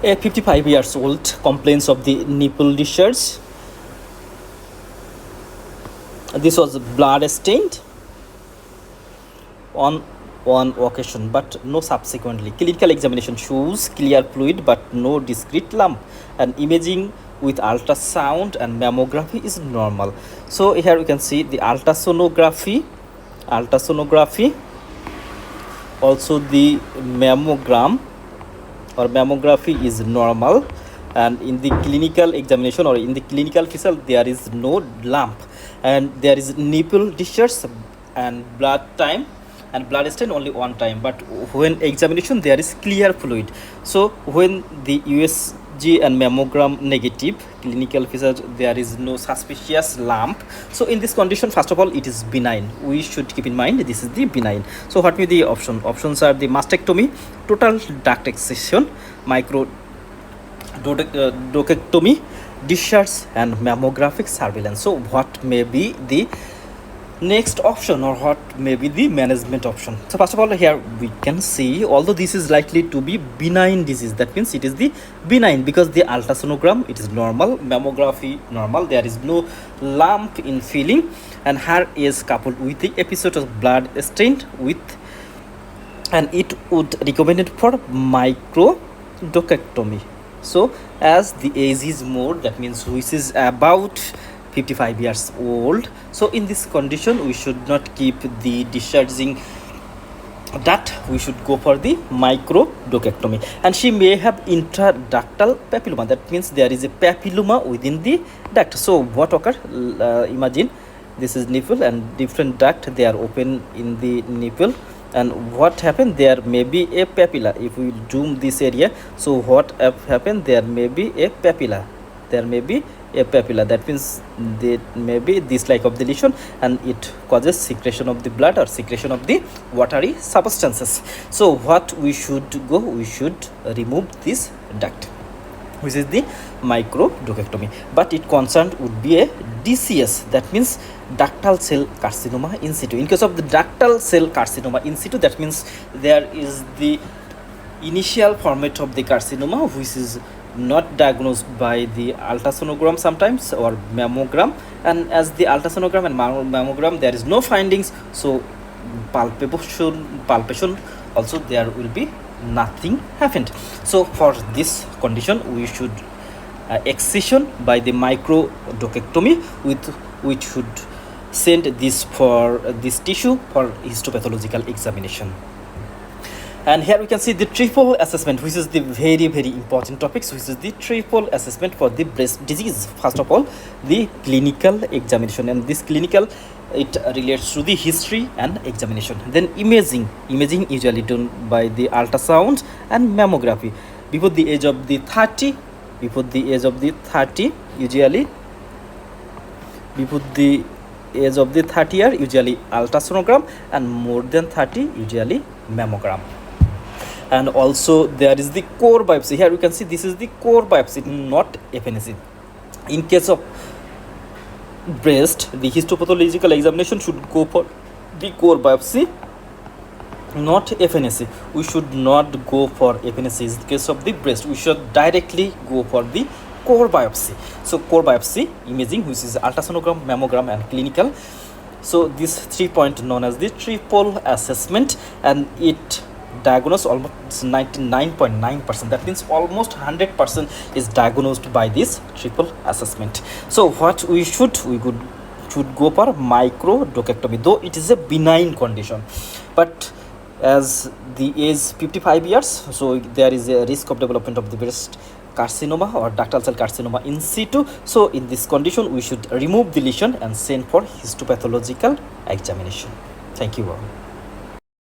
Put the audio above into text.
A 55 years old complains of the nipple discharge. This was blood stained on one occasion but no subsequently. Clinical examination shows clear fluid but no discrete lump, and imaging with ultrasound and mammography is normal. So here we can see the ultrasonography, also the mammogram or mammography is normal, and in the clinical examination or in the clinical result there is no lump, and there is nipple discharge and blood time and blood stain only one time, but when examination there is clear fluid. So when the USG and mammogram negative clinical feature, there is no suspicious lump. So in this condition, first of all, it is benign. We should keep in mind this is the benign. So what may the options are the mastectomy, total duct excision, micro ductectomy, discharge, and mammographic surveillance. So what may be the next option, or what may be the management option? So first of all, here we can see, although this is likely to be benign disease, that means it is the benign because the ultrasonogram it is normal, mammography normal, there is no lump in filling, and here is coupled with the episode of blood stain with, and it would recommended for microdocectomy. So as the age is more, that means which is about 55 years old, so in this condition we should not keep the discharging duct, we should go for the microdocectomy. And she may have intraductal papilloma, that means there is a papilloma within the duct. So what occur, imagine this is nipple and different duct, they are open in the nipple, and what happened, there may be a papilla. If we zoom this area, so what happened, there may be a papilla, that means there may be this like of the lesion, and it causes secretion of the blood or secretion of the watery substances. So what we should go, we should remove this duct, which is the microdocectomy, but it concerned would be a DCS, that means ductal cell carcinoma in situ. In case of the ductal cell carcinoma in situ, that means there is the initial format of the carcinoma which is not diagnosed by the ultrasonogram sometimes or mammogram, and as the ultrasonogram and mammogram there is no findings, so palpation also there will be nothing happened. So for this condition we should excision by the microdocectomy, with which should send this for this tissue for histopathological examination. And here we can see the triple assessment, which is the very important topics, which is the triple assessment for the breast disease. First of all, the clinical examination, and this clinical it relates to the history and examination. Then imaging usually done by the ultrasound and mammography before the age of the 30, usually before the age of the 30 year, usually ultrasonogram, and more than 30 usually mammogram. And also there is the core biopsy. Here you can see this is the core biopsy, not FNAC. In case of breast, the histopathological examination should go for the core biopsy, not FNAC. We should not go for FNAC. In the case of the breast, we should directly go for the core biopsy. So core biopsy, imaging, which is ultrasonogram, mammogram, and clinical. So this 3 point known as the triple assessment, and it diagnosed almost 99.9%, that means almost 100% is diagnosed by this triple assessment. So what we should go for microdocectomy, though it is a benign condition, but as the age 55 years, so there is a risk of development of the breast carcinoma or ductal cell carcinoma in situ. So in this condition we should remove the lesion and send for histopathological examination. Thank you all.